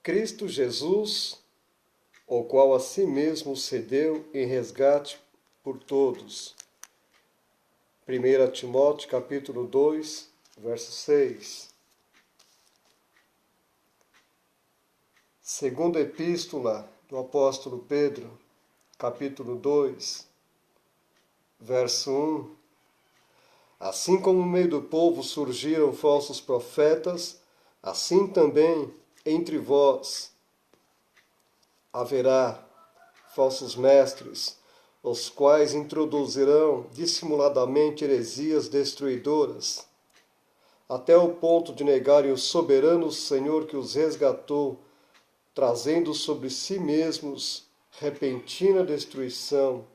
Cristo Jesus, o qual a si mesmo cedeu em resgate por todos. 1 Timóteo capítulo 2, verso 6. Segunda epístola do apóstolo Pedro, capítulo 2, verso 1. Assim como no meio do povo surgiram falsos profetas, assim também entre vós haverá falsos mestres, os quais introduzirão dissimuladamente heresias destruidoras, até o ponto de negarem o soberano Senhor que os resgatou, trazendo sobre si mesmos repentina destruição.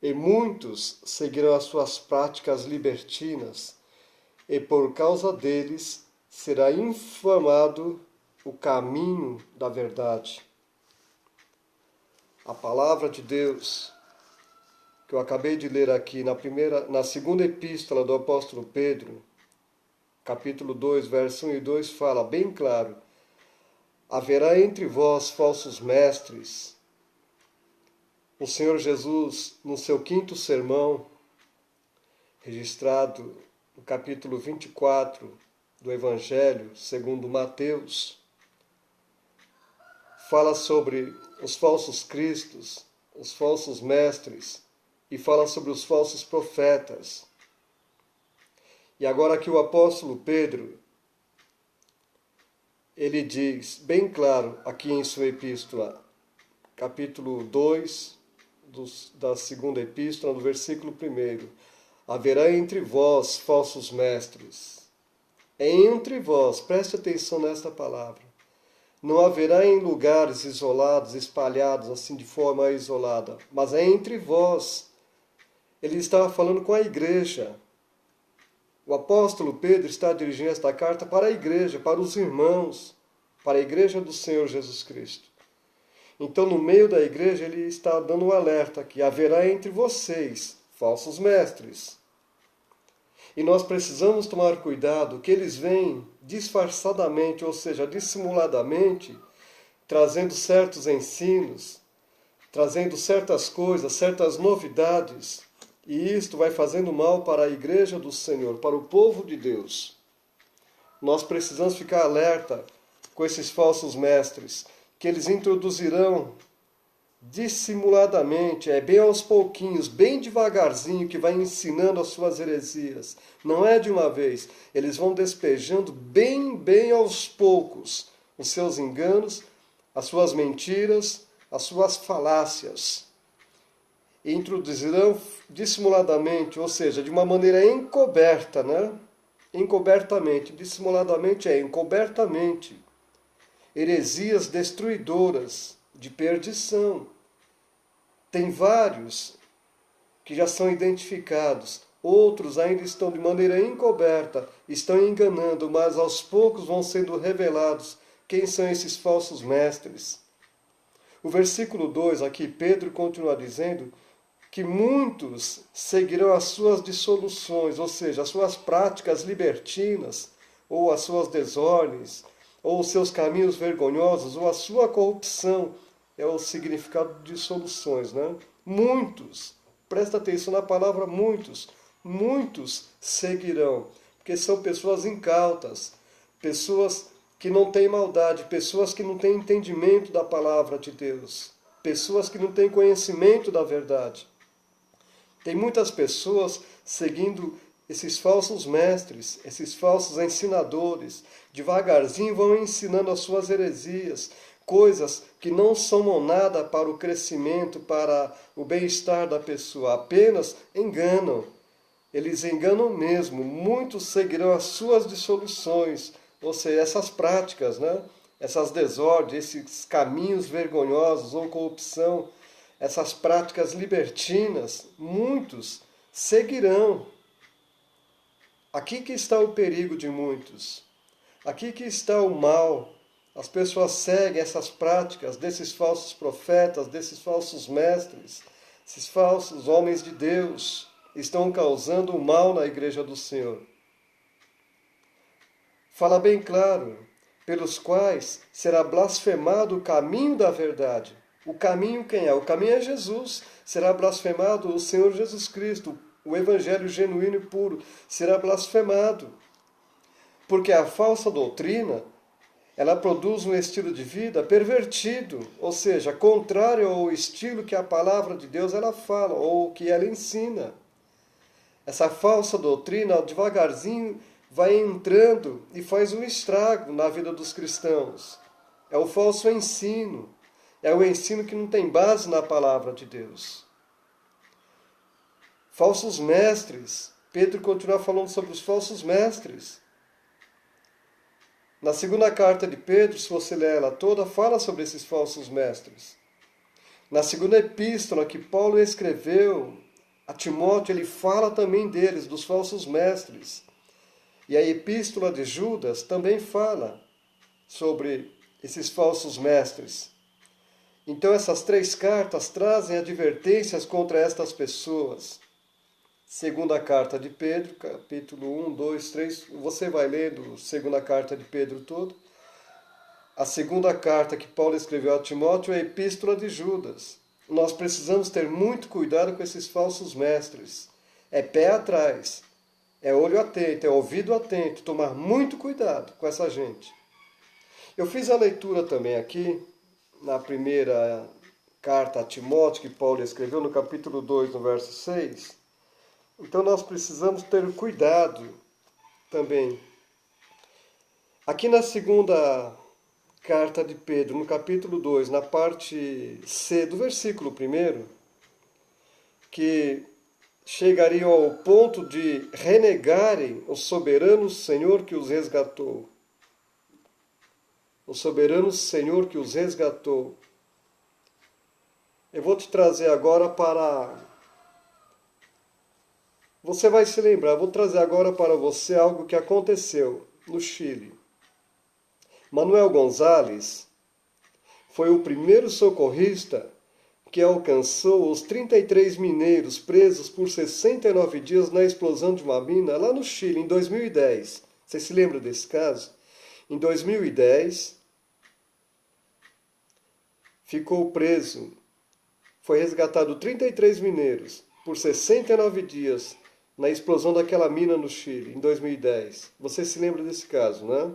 E muitos seguirão as suas práticas libertinas, e por causa deles será infamado o caminho da verdade. A palavra de Deus que eu acabei de ler aqui na segunda epístola do apóstolo Pedro, capítulo 2, verso 1 e 2, fala bem claro: haverá entre vós falsos mestres. O Senhor Jesus, no seu quinto sermão, registrado no capítulo 24 do Evangelho segundo Mateus, fala sobre os falsos cristos, os falsos mestres, e fala sobre os falsos profetas. E agora aqui o apóstolo Pedro, ele diz bem claro aqui em sua epístola, capítulo 2, da segunda epístola, no versículo 1. Haverá entre vós falsos mestres. É entre vós, preste atenção nesta palavra. Não haverá em lugares isolados, espalhados assim de forma isolada, mas é entre vós. Ele estava falando com a igreja. O apóstolo Pedro está dirigindo esta carta para a igreja, para os irmãos, para a igreja do Senhor Jesus Cristo. Então, no meio da igreja, ele está dando um alerta que haverá entre vocês falsos mestres. E nós precisamos tomar cuidado que eles vêm disfarçadamente, ou seja, dissimuladamente, trazendo certos ensinos, trazendo certas coisas, certas novidades, e isto vai fazendo mal para a igreja do Senhor, para o povo de Deus. Nós precisamos ficar alerta com esses falsos mestres, que eles introduzirão dissimuladamente, bem aos pouquinhos, bem devagarzinho, que vai ensinando as suas heresias. Não é de uma vez. Eles vão despejando bem aos poucos os seus enganos, as suas mentiras, as suas falácias. E introduzirão dissimuladamente, ou seja, de uma maneira encoberta, encobertamente. Dissimuladamente encobertamente. Heresias destruidoras, de perdição. Tem vários que já são identificados, outros ainda estão de maneira encoberta, estão enganando, mas aos poucos vão sendo revelados quem são esses falsos mestres. O versículo 2 aqui, Pedro continua dizendo que muitos seguirão as suas dissoluções, ou seja, as suas práticas libertinas, ou as suas desordens, ou os seus caminhos vergonhosos, ou a sua corrupção, é o significado de dissoluções, Muitos, presta atenção na palavra muitos seguirão, porque são pessoas incautas, pessoas que não têm maldade, pessoas que não têm entendimento da palavra de Deus, pessoas que não têm conhecimento da verdade. Tem muitas pessoas seguindo esses falsos mestres, esses falsos ensinadores, devagarzinho vão ensinando as suas heresias, coisas que não somam nada para o crescimento, para o bem-estar da pessoa, apenas enganam. Eles enganam mesmo. Muitos seguirão as suas dissoluções, ou seja, essas práticas, essas desordens, esses caminhos vergonhosos ou corrupção, essas práticas libertinas, muitos seguirão. Aqui que está o perigo de muitos. Aqui que está o mal. As pessoas seguem essas práticas desses falsos profetas, desses falsos mestres, esses falsos homens de Deus, estão causando o mal na igreja do Senhor. Fala bem claro pelos quais será blasfemado o caminho da verdade. O caminho quem é? O caminho é Jesus. Será blasfemado o Senhor Jesus Cristo. O evangelho genuíno e puro será blasfemado. Porque a falsa doutrina, ela produz um estilo de vida pervertido, ou seja, contrário ao estilo que a palavra de Deus ela fala, ou que ela ensina. Essa falsa doutrina, devagarzinho, vai entrando e faz um estrago na vida dos cristãos. É o falso ensino. É o ensino que não tem base na palavra de Deus. Falsos mestres. Pedro continua falando sobre os falsos mestres. Na segunda carta de Pedro, se você ler ela toda, fala sobre esses falsos mestres. Na segunda epístola que Paulo escreveu a Timóteo, ele fala também deles, dos falsos mestres. E a epístola de Judas também fala sobre esses falsos mestres. Então essas 3 cartas trazem advertências contra estas pessoas. Segunda carta de Pedro, capítulo 1, 2, 3, você vai lendo segunda carta de Pedro todo. A segunda carta que Paulo escreveu a Timóteo é a epístola de Judas. Nós precisamos ter muito cuidado com esses falsos mestres. É pé atrás, é olho atento, é ouvido atento, tomar muito cuidado com essa gente. Eu fiz a leitura também aqui, na primeira carta a Timóteo que Paulo escreveu, no capítulo 2, no verso 6. Então nós precisamos ter cuidado também. Aqui na segunda carta de Pedro, no capítulo 2, na parte C do versículo 1, que chegariam ao ponto de renegarem o soberano Senhor que os resgatou. O soberano Senhor que os resgatou. Eu vou te trazer agora para... Você vai se lembrar, eu vou trazer agora para você algo que aconteceu no Chile. Manuel Gonzalez foi o primeiro socorrista que alcançou os 33 mineiros presos por 69 dias na explosão de uma mina lá no Chile, em 2010. Você se lembra desse caso? Em 2010, ficou preso, foi resgatado 33 mineiros por 69 dias na explosão daquela mina no Chile, em 2010. Você se lembra desse caso, né?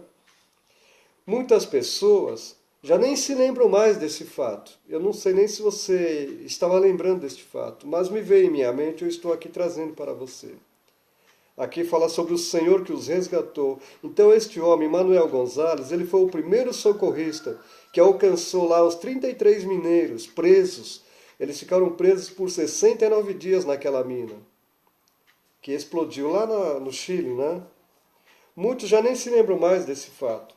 Muitas pessoas já nem se lembram mais desse fato. Eu não sei nem se você estava lembrando deste fato, mas me veio em minha mente, eu estou aqui trazendo para você. Aqui fala sobre o Senhor que os resgatou. Então este homem, Manuel Gonzalez, ele foi o primeiro socorrista que alcançou lá os 33 mineiros presos. Eles ficaram presos por 69 dias naquela mina, que explodiu lá no Chile, né? Muitos já nem se lembram mais desse fato.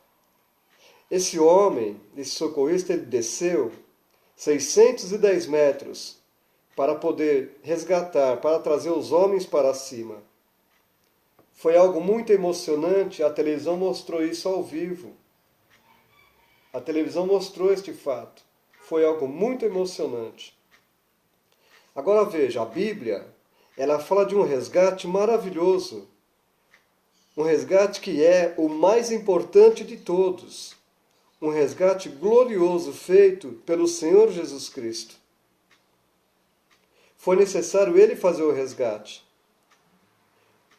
Esse homem, esse socorrista, ele desceu 610 metros para poder resgatar, para trazer os homens para cima. Foi algo muito emocionante, a televisão mostrou isso ao vivo. A televisão mostrou este fato. Foi algo muito emocionante. Agora veja, a Bíblia, ela fala de um resgate maravilhoso. Um resgate que é o mais importante de todos. Um resgate glorioso feito pelo Senhor Jesus Cristo. Foi necessário ele fazer o resgate.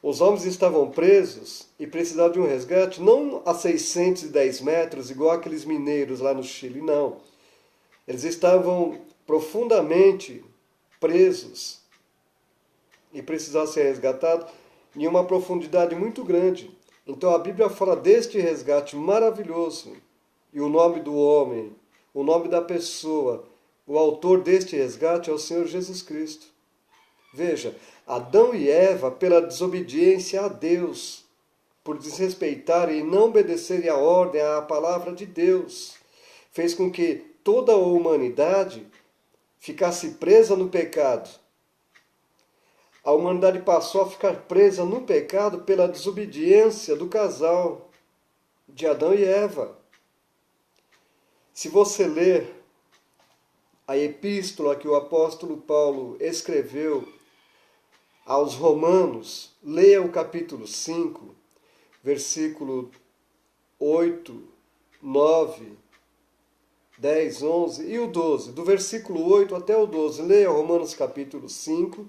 Os homens estavam presos e precisavam de um resgate não a 610 metros, igual aqueles mineiros lá no Chile, não. Eles estavam profundamente presos e precisavam ser resgatados em uma profundidade muito grande. Então a Bíblia fala deste resgate maravilhoso. E o nome do homem, o nome da pessoa, o autor deste resgate é o Senhor Jesus Cristo. Veja, Adão e Eva, pela desobediência a Deus, por desrespeitarem e não obedecerem a ordem, à palavra de Deus, fez com que toda a humanidade ficasse presa no pecado. A humanidade passou a ficar presa no pecado pela desobediência do casal de Adão e Eva. Se você ler a epístola que o apóstolo Paulo escreveu aos Romanos, leia o capítulo 5, versículo 8 9, 10, 11 e o 12. Do versículo 8 até o 12. Leia Romanos capítulo 5,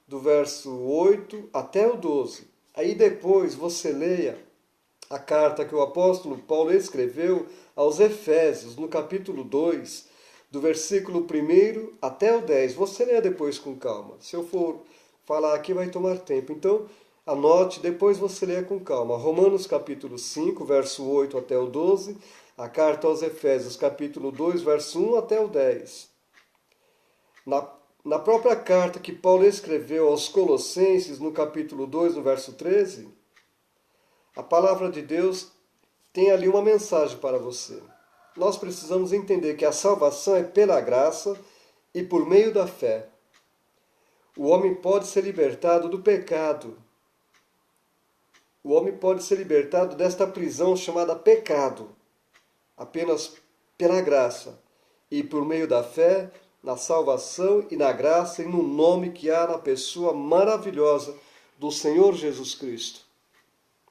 do verso 8 até o 12. Aí depois você leia a carta que o apóstolo Paulo escreveu aos Efésios, no capítulo 2, do versículo 1 até o 10. Você leia depois com calma. Se eu for falar aqui vai tomar tempo. Então, anote, depois você leia com calma. Romanos capítulo 5, verso 8 até o 12. A carta aos Efésios, capítulo 2, verso 1 até o 10. Na própria carta que Paulo escreveu aos Colossenses, no capítulo 2, no verso 13, a palavra de Deus tem ali uma mensagem para você. Nós precisamos entender que a salvação é pela graça e por meio da fé. O homem pode ser libertado do pecado. O homem pode ser libertado desta prisão chamada pecado, apenas pela graça e por meio da fé, na salvação e na graça e no nome que há na pessoa maravilhosa do Senhor Jesus Cristo.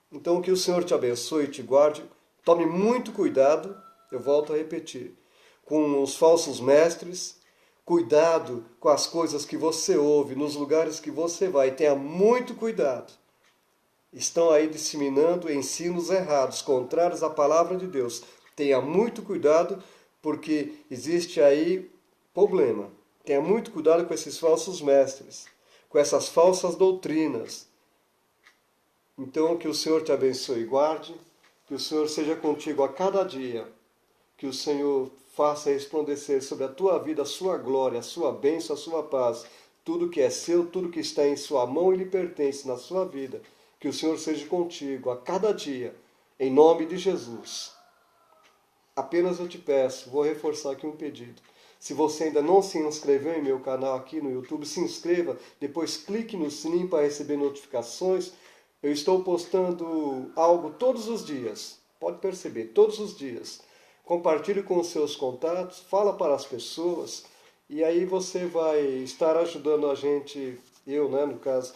Então que o Senhor te abençoe e te guarde. Tome muito cuidado, eu volto a repetir, com os falsos mestres. Cuidado com as coisas que você ouve, nos lugares que você vai. Tenha muito cuidado. Estão aí disseminando ensinos errados, contrários à palavra de Deus. Tenha muito cuidado, porque existe aí problema. Tenha muito cuidado com esses falsos mestres, com essas falsas doutrinas. Então, que o Senhor te abençoe e guarde, que o Senhor seja contigo a cada dia, que o Senhor faça resplandecer sobre a tua vida a sua glória, a sua bênção, a sua paz. Tudo que é seu, tudo que está em sua mão e lhe pertence na sua vida. Que o Senhor seja contigo a cada dia, em nome de Jesus. Apenas eu te peço, vou reforçar aqui um pedido. Se você ainda não se inscreveu em meu canal aqui no YouTube, se inscreva, depois clique no sininho para receber notificações. Eu estou postando algo todos os dias, pode perceber, todos os dias. Compartilhe com os seus contatos, fala para as pessoas, e aí você vai estar ajudando a gente, eu, né, no caso,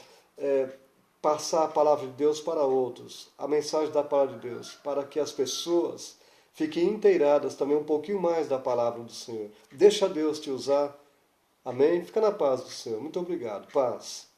passar a palavra de Deus para outros, a mensagem da palavra de Deus, para que as pessoas fiquem inteiradas também um pouquinho mais da palavra do Senhor. Deixa Deus te usar. Amém? Fica na paz do Senhor. Muito obrigado. Paz.